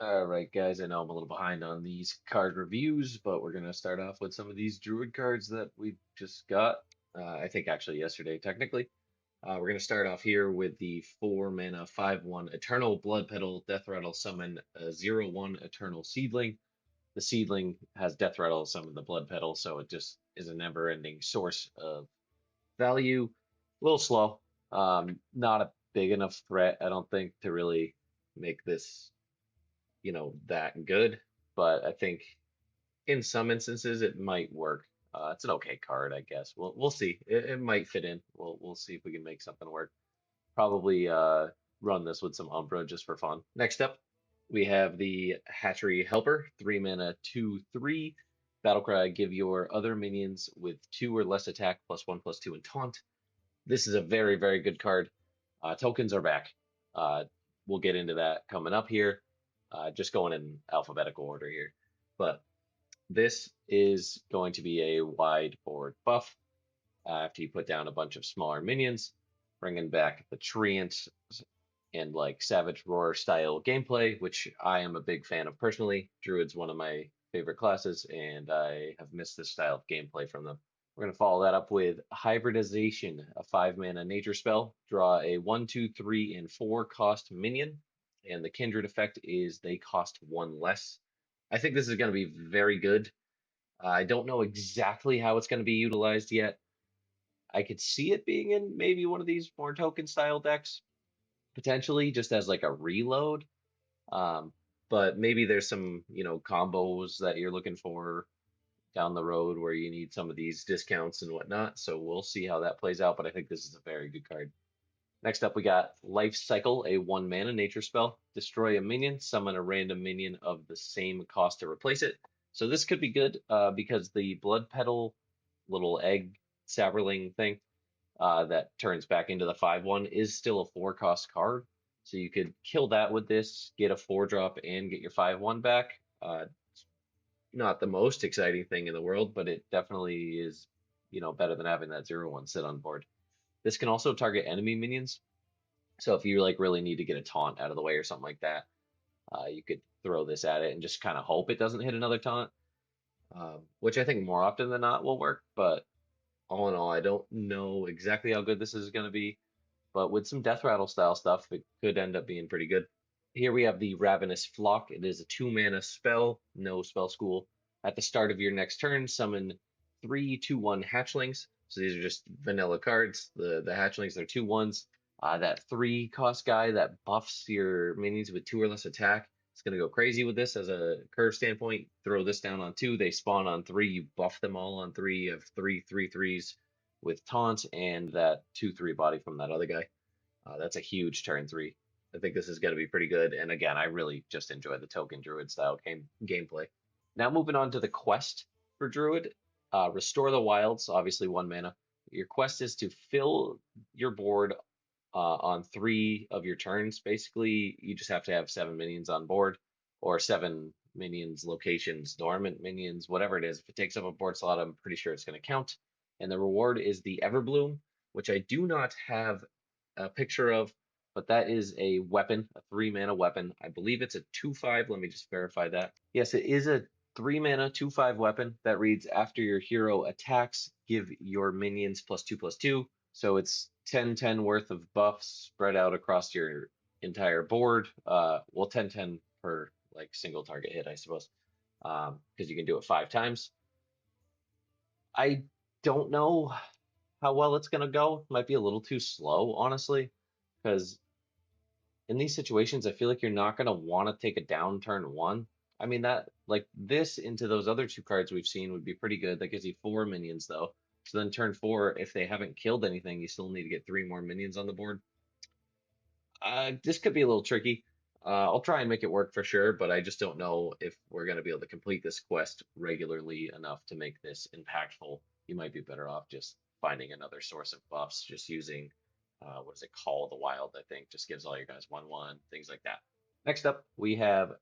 All right, guys, I know I'm a little behind on these card reviews, but we're going to start off with some of these Druid cards that we just got. I think actually yesterday, technically. We're going to start off here with the 4 mana 5/1 Eternal Blood Petal Death Rattle Summon a 0/1 Eternal Seedling. The Seedling has Death Rattle summon the Blood Petal, so it just is a never-ending source of value. A little slow. Not a big enough threat, I don't think, to really make this that good, but I think in some instances it might work. It's an okay card, I guess. We'll see. It might fit in. We'll see if we can make something work. Probably run this with some Umbra just for fun. Next up, we have the Hatchery Helper, 3 mana, 2/3. Battlecry, give your other minions with 2 or less attack, +1/+2 and taunt. This is a very, very good card. Tokens are back. Uh, we'll get into that coming up here. Just going in alphabetical order here. But this is going to be a wide board buff after you put down a bunch of smaller minions, bringing back the Treant and like Savage Roar style gameplay, which I am a big fan of personally. Druid's one of my favorite classes, and I have missed this style of gameplay from them. We're going to follow that up with Hybridization, a 5 mana nature spell. Draw a 1, 2, 3, and 4 cost minion, and the Kindred effect is they cost 1 less. I think this is going to be very good. I don't know exactly how it's going to be utilized yet. I could see it being in maybe one of these more token style decks, potentially just as like a reload. Um, but maybe there's some, combos that you're looking for down the road where you need some of these discounts and whatnot. So we'll see how that plays out. But I think this is a very good card. Next up, we got Life Cycle, a 1 mana nature spell. Destroy a minion, summon a random minion of the same cost to replace it. So this could be good because the Blood Petal little egg Saberling thing that turns back into the 5/1 is still a 4 cost card. So you could kill that with this, get a 4 drop, and get your 5/1 back. Not the most exciting thing in the world, but it definitely is, better than having that 0/1 sit on board. This can also target enemy minions. So if you like really need to get a taunt out of the way or something like that, you could throw this at it and just kind of hope it doesn't hit another taunt, which I think more often than not will work. But all in all, I don't know exactly how good this is going to be. But with some Death Rattle style stuff, it could end up being pretty good. Here we have the Ravenous Flock. It is a 2 mana spell, no spell school. At the start of your next turn, summon 3/2/1 hatchlings. So these are just vanilla cards. The hatchlings are 2/1s. That 3 cost guy that buffs your minions with 2 or less attack. It's going to go crazy with this as a curve standpoint. Throw this down on 2. They spawn on 3. You buff them all on 3 of 3/3/3s with taunt and that 2/3 body from that other guy. That's a huge turn 3. I think this is going to be pretty good. And again, I really just enjoy the token Druid style gameplay. Now moving on to the quest for Druid. Restore the Wilds, obviously 1 mana. Your quest is to fill your board on 3 of your turns. Basically, you just have to have 7 minions on board or 7 minions, locations, dormant minions, whatever it is. If it takes up a board slot, I'm pretty sure it's going to count. And the reward is the Everbloom, which I do not have a picture of, but that is a weapon, a 3 mana weapon. I believe it's a 2/5. Let me just verify that. Yes, it is a 3 mana 2/5 weapon that reads after your hero attacks, give your minions +2/+2. So it's 10/10 worth of buffs spread out across your entire board. Well, 10/10 per like single target hit, I suppose, because you can do it 5 times. I don't know how well it's gonna go. Might be a little too slow, honestly, because in these situations, I feel like you're not gonna want to take a down turn 1. I mean that like this into those other 2 cards we've seen would be pretty good. That gives you 4 minions though. So then turn 4, if they haven't killed anything, you still need to get 3 more minions on the board. This could be a little tricky. I'll try and make it work for sure, but I just don't know if we're going to be able to complete this quest regularly enough to make this impactful. You might be better off just finding another source of buffs, just using, what is it, Call of the Wild, I think, just gives all your guys 1/1, things like that. Next up, we have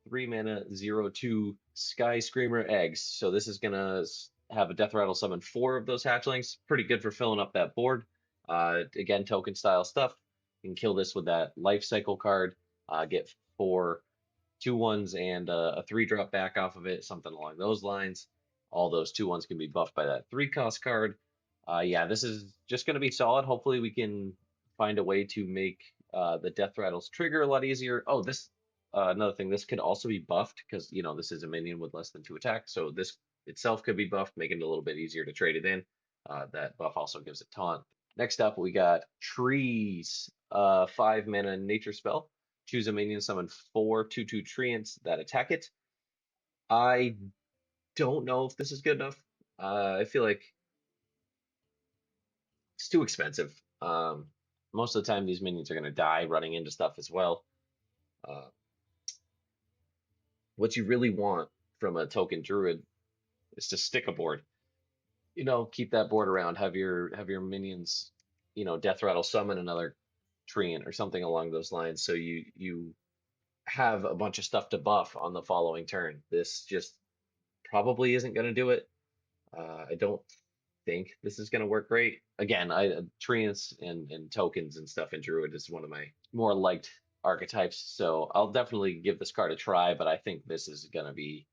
3 mana 0/2 Sky Screamer Eggs. So this is going to have a Death Rattle summon 4 of those hatchlings. Pretty good for filling up that board. Again, token style stuff. You can kill this with that life cycle card, get 4 2/1s and a 3-drop back off of it, something along those lines. All those 2/1s can be buffed by that 3-cost card. Yeah, this is just going to be solid. Hopefully, we can find a way to make the Death Rattle's trigger a lot easier. Oh, this another thing. This could also be buffed because this is a minion with less than 2 attack, so this itself could be buffed, making it a little bit easier to trade it in. That buff also gives it taunt. Next up, we got Trees, 5 mana nature spell. Choose a minion, summon 4/2/2 treants that attack it. I don't know if this is good enough. I feel like it's too expensive. Most of the time, these minions are going to die running into stuff as well. Uh, what you really want from a token druid is to stick a board. Keep that board around. Have your minions, death rattle summon another treant or something along those lines. So you have a bunch of stuff to buff on the following turn. This just probably isn't going to do it. I don't think this is going to work great. Again, treants and tokens and stuff in Druid is one of my more liked archetypes, so I'll definitely give this card a try. But I think this is going to be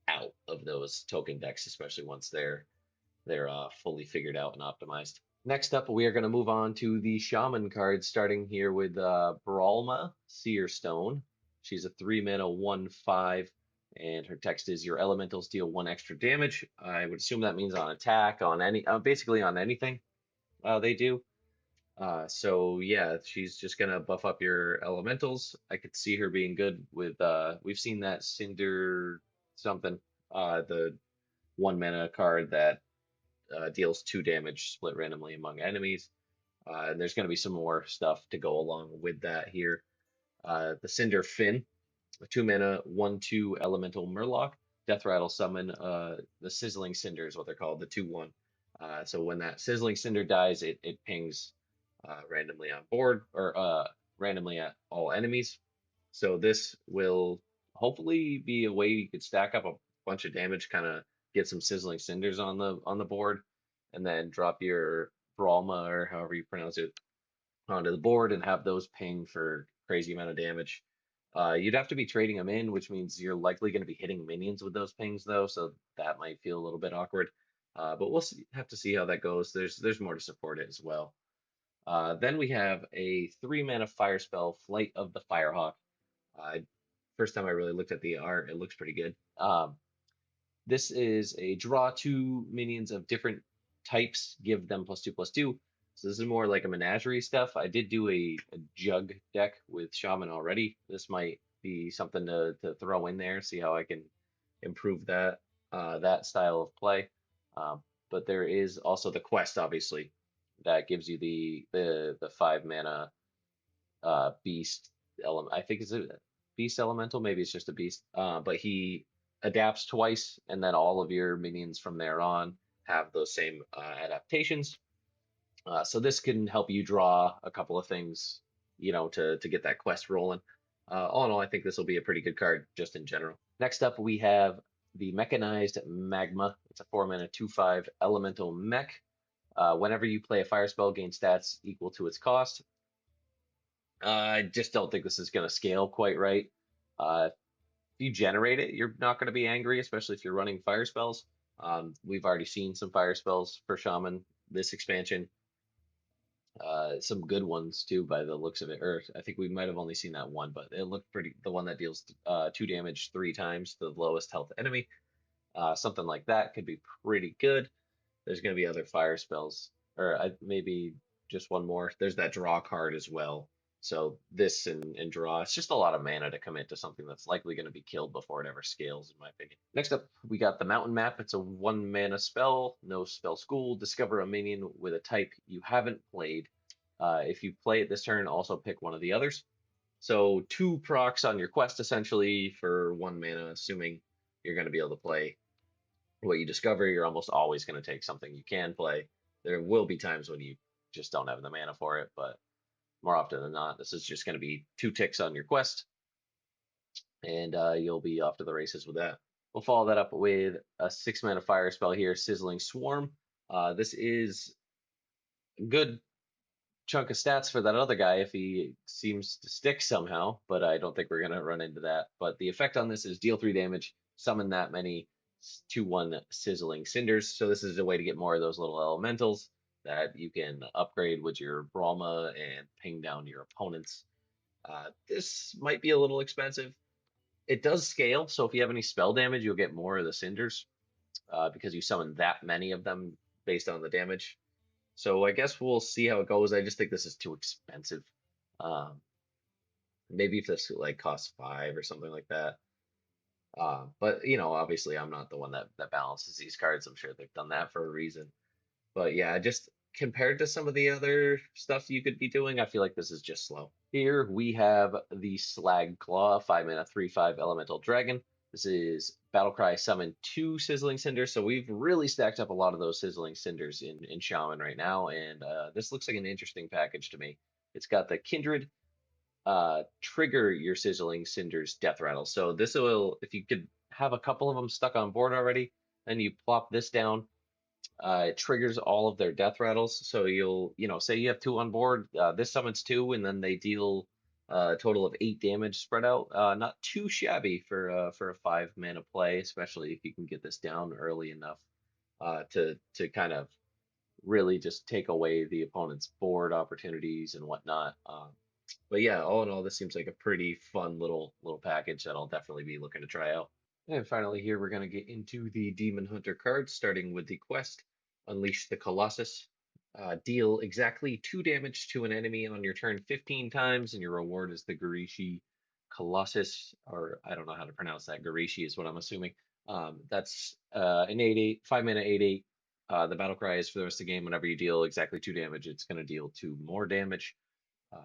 out of those token decks, especially once they're fully figured out and optimized. Next up, we are going to move on to the Shaman cards, starting here with Brawlma, Seer Stone. She's a 3 mana 1/5, and her text is your elementals deal 1 extra damage. I would assume that means on attack, on basically on anything they do. So yeah, she's just gonna buff up your elementals. I could see her being good with we've seen that Cinder something, the 1 mana card that deals 2 damage split randomly among enemies. And there's going to be some more stuff to go along with that here. The Cinder Fin, a 2 mana 1/2 elemental Murloc. Death Rattle summon the Sizzling Cinder is what they're called, the 2/1. So when that Sizzling Cinder dies, it pings randomly on board or randomly at all enemies. So this will hopefully be a way you could stack up a bunch of damage, kind of get some Sizzling Cinders on the board, and then drop your Brawlma or however you pronounce it onto the board and have those ping for crazy amount of damage. You'd have to be trading them in, which means you're likely going to be hitting minions with those pings, though, so that might feel a little bit awkward. But we'll have to see how that goes. There's more to support it as well. Then we have a 3 mana fire spell, Flight of the Firehawk. Uh, First time I really looked at the art, it looks pretty good. This is a draw 2 minions of different types, give them +2/+2. So this is more like a menagerie stuff. I did do a jug deck with Shaman already. This might be something to throw in there, see how I can improve that style of play. But there is also the quest, obviously, that gives you the 5 mana beast element. I think it's a beast elemental. Maybe it's just a beast. But he adapts twice, and then all of your minions from there on have those same adaptations. So this can help you draw a couple of things, to get that quest rolling. All in all, I think this will be a pretty good card just in general. Next up, we have the Mechanized Magma. It's a 4 mana 2/5 elemental mech. Whenever you play a fire spell, gain stats equal to its cost. I just don't think this is going to scale quite right. If you generate it, you're not going to be angry, especially if you're running fire spells. We've already seen some fire spells for Shaman this expansion. Some good ones too, by the looks of it. Or I think we might have only seen that one, but it looked pretty. The one that deals 2 damage 3 times to the lowest health enemy. Something like that could be pretty good. There's going to be other fire spells, or maybe just one more. There's that draw card as well. So this and draw, it's just a lot of mana to commit to something that's likely going to be killed before it ever scales, in my opinion. Next up, we got the Mountain Map. It's a 1 mana spell, no spell school. Discover a minion with a type you haven't played. If you play it this turn, also pick one of the others. So 2 procs on your quest essentially for 1 mana, assuming you're going to be able to play what you discover. You're almost always going to take something you can play. There will be times when you just don't have the mana for it, but more often than not, this is just going to be 2 ticks on your quest, and you'll be off to the races with that. We'll follow that up with a 6 mana fire spell here, Sizzling Swarm. This is good chunk of stats for that other guy if he seems to stick somehow, but I don't think we're gonna run into that. But the effect on this is deal 3 damage, summon that many 2/1 sizzling cinders. So this is a way to get more of those little elementals that you can upgrade with your Brahma and ping down your opponents. This might be a little expensive. It does scale, so if you have any spell damage, you'll get more of the cinders because you summon that many of them based on the damage. So I guess we'll see how it goes. I just think this is too expensive. Um, Maybe if this like costs 5 or something like that. But obviously I'm not the one that balances these cards. I'm sure they've done that for a reason. But yeah, just compared to some of the other stuff you could be doing, I feel like this is just slow. Here we have the Slag Claw, 5 mana, 3/5 elemental dragon. This is Battlecry summon 2 Sizzling Cinders. So we've really stacked up a lot of those Sizzling Cinders in Shaman right now. And this looks like an interesting package to me. It's got the Kindred, trigger your Sizzling Cinders Death Rattle. So this will, if you could have a couple of them stuck on board already, then you plop this down. It triggers all of their death rattles. So say you have 2 on board. This summons 2, and then they deal a total of 8 damage spread out. Not too shabby for a 5 mana play, especially if you can get this down early enough to kind of really just take away the opponent's board opportunities and whatnot. But yeah, all in all, this seems like a pretty fun little package that I'll definitely be looking to try out. And finally, here we're going to get into the Demon Hunter cards, starting with the quest Unleash the Colossus. Deal exactly 2 damage to an enemy on your turn 15 times, and your reward is the Garishi Colossus, or I don't know how to pronounce that. Garishi is what I'm assuming. That's an 8/8, 5 mana 8/8. The battle cry is for the rest of the game. Whenever you deal exactly 2 damage, it's going to deal 2 more damage.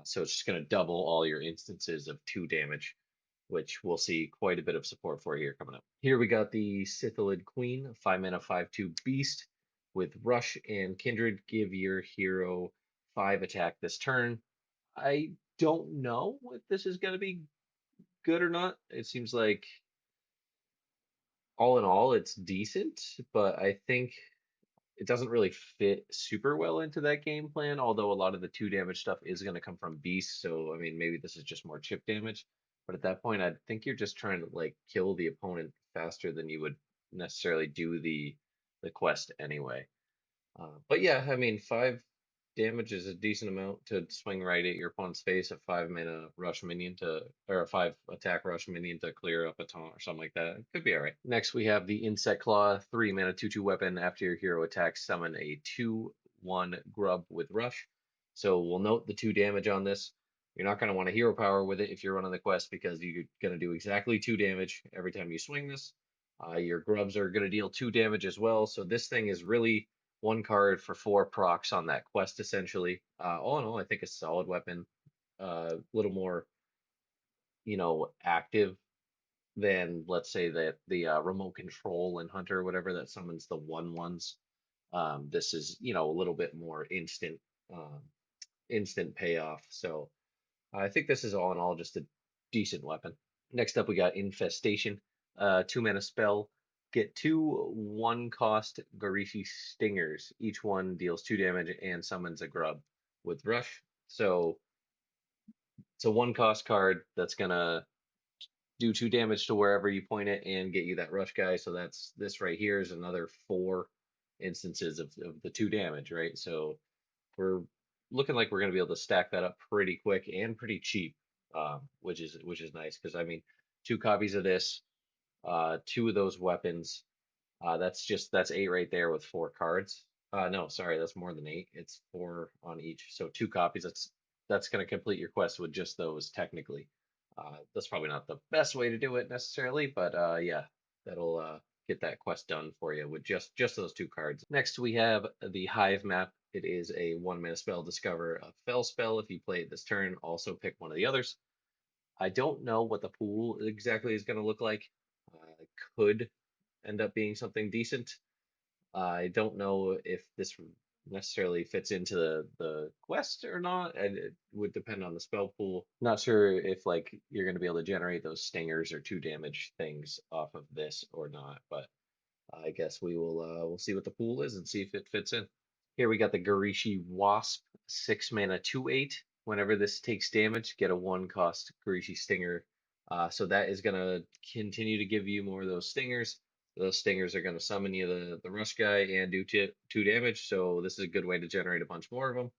So it's just going to double all your instances of 2 damage, which we'll see quite a bit of support for here coming up. Here we got the Sithalid Queen, 5 mana 5/2 beast with Rush and Kindred. Give your hero 5 attack this turn. I don't know if this is going to be good or not. It seems like all in all, it's decent, but I think it doesn't really fit super well into that game plan, although a lot of the 2 damage stuff is going to come from Beast. So, I mean, maybe this is just more chip damage. But at that point, I think you're just trying to like kill the opponent faster than you would necessarily do the quest anyway. But yeah, I mean, 5 damage is a decent amount to swing right at your opponent's face. A 5 mana rush minion or a 5 attack rush minion to clear up a taunt or something like that. It could be all right. Next, we have the Insect Claw, 3 mana 2/2 weapon. After your hero attacks, summon a 2/1 grub with rush. So we'll note the 2 damage on this. You're not going to want a hero power with it if you're running the quest because you're going to do exactly 2 damage every time you swing this. Your grubs are going to deal 2 damage as well. So this thing is really 1 card for 4 procs on that quest, essentially. All in all, I think a solid weapon, a little more, active than, let's say, that the remote control and Hunter or whatever that summons the 1/1s. This is, a little bit more instant payoff. So I think this is all in all just a decent weapon. Next up, we got Infestation, 2 mana spell. Get 2 1-cost Garishi Stingers. Each one deals 2 damage and summons a grub with Rush. So it's a 1 cost card that's gonna do 2 damage to wherever you point it and get you that Rush guy. So that's this right here is another 4 instances of the 2 damage, right? So we're looking like we're going to be able to stack that up pretty quick and pretty cheap, which is nice because I mean, 2 copies of this, 2 of those weapons. That's 8 right there with 4 cards. No, sorry, that's more than 8. It's 4 on each, so 2 copies. That's going to complete your quest with just those technically. That's probably not the best way to do it necessarily, but yeah, that'll get that quest done for you with just those 2 cards. Next, we have the Hive map. It is a 1 mana spell. Discover a Fel spell. If you play it this turn, also pick one of the others. I don't know what the pool exactly is going to look like. It could end up being something decent. I don't know if this necessarily fits into the quest or not, and it would depend on the spell pool. Not sure if like you're going to be able to generate those stingers or 2 damage things off of this or not, but I guess we'll see what the pool is and see if it fits in. Here we got the Garishi Wasp, 6 mana, 2/8. Whenever this takes damage, get a 1 cost Garishi Stinger. So that is going to continue to give you more of those stingers. Those stingers are going to summon you the rush guy and do 2 damage. So this is a good way to generate a bunch more of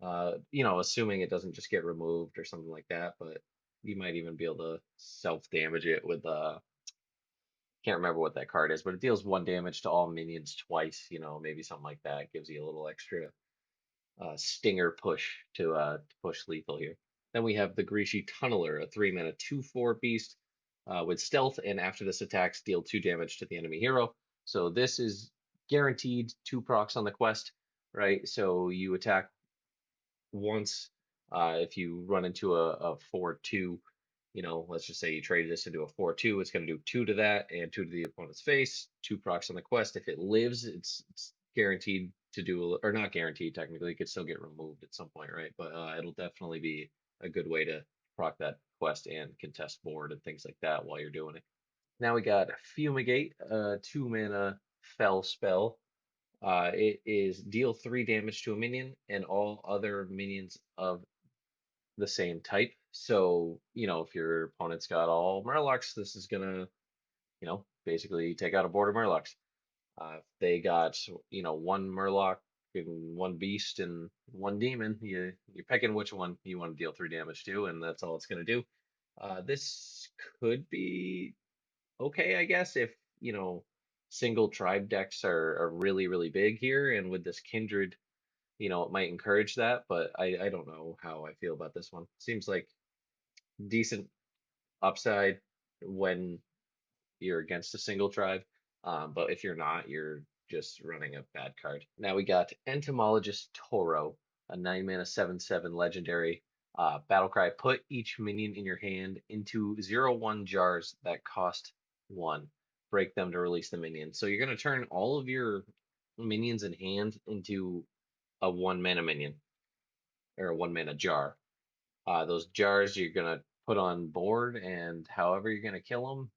them. Assuming it doesn't just get removed or something like that, but you might even be able to self damage it with can't remember what that card is, but it deals 1 damage to all minions twice. Maybe something like that gives you a little extra stinger push to push lethal here. Then we have the Griechi Tunneler, a 3 mana 2/4 beast with stealth, and after this attacks, deal 2 damage to the enemy hero. So this is guaranteed 2 procs on the quest, right? So you attack once. If you run into a 4/2, let's just say you trade this into a 4/2, it's going to do 2 to that and 2 to the opponent's face, 2 procs on the quest. If it lives, it's guaranteed to do, or not guaranteed technically, it could still get removed at some point, right? But it'll definitely be a good way to proc that quest and contest board and things like that while you're doing it. Now we got Fumigate, a 2 mana fell spell. It is deal 3 damage to a minion and all other minions of the same type. So, if your opponent's got all Murlocs, this is gonna, basically take out a board of Murlocs. If they got, one Murloc and one beast and one demon, you're picking which one you want to deal 3 damage to, and that's all it's gonna do. This could be okay, I guess, if, single tribe decks are really, really big here, and with this Kindred, it might encourage that, but I don't know how I feel about this one. Seems like decent upside when you're against a single tribe. But if you're not, you're just running a bad card. Now we got Entomologist Toro, a 9 mana 7/7 legendary battle cry. Put each minion in your hand into 0/1 jars that cost 1. Break them to release the minion. So you're going to turn all of your minions in hand into a 1 mana minion or a 1 mana jar. Those jars you're gonna put on board, and however you're gonna kill them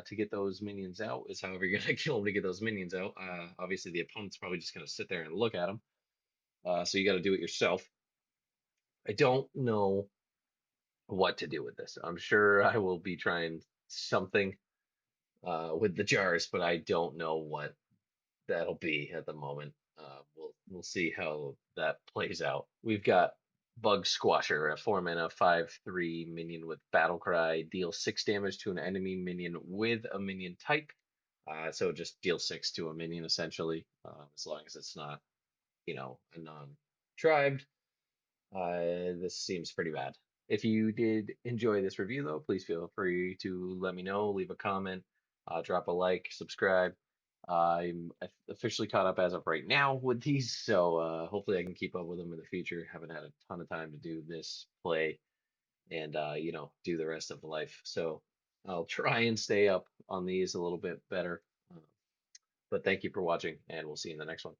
to get those minions out is however you're gonna kill them to get those minions out. Obviously, the opponent's probably just gonna sit there and look at them, so you got to do it yourself. I don't know what to do with this. I'm sure I will be trying something with the jars, but I don't know what that'll be at the moment. We'll see how that plays out. We've got Bug Squasher, a 4 mana 5/3 minion with Battle Cry. Deal 6 damage to an enemy minion with a minion type. So just deal 6 to a minion essentially, as long as it's not, a non-tribed. This seems pretty bad. If you did enjoy this review, though, please feel free to let me know, leave a comment, drop a like, subscribe. I'm officially caught up as of right now with these, so hopefully I can keep up with them in the future. Haven't had a ton of time to do this play and do the rest of life. So I'll try and stay up on these a little bit better. But thank you for watching, and we'll see you in the next one.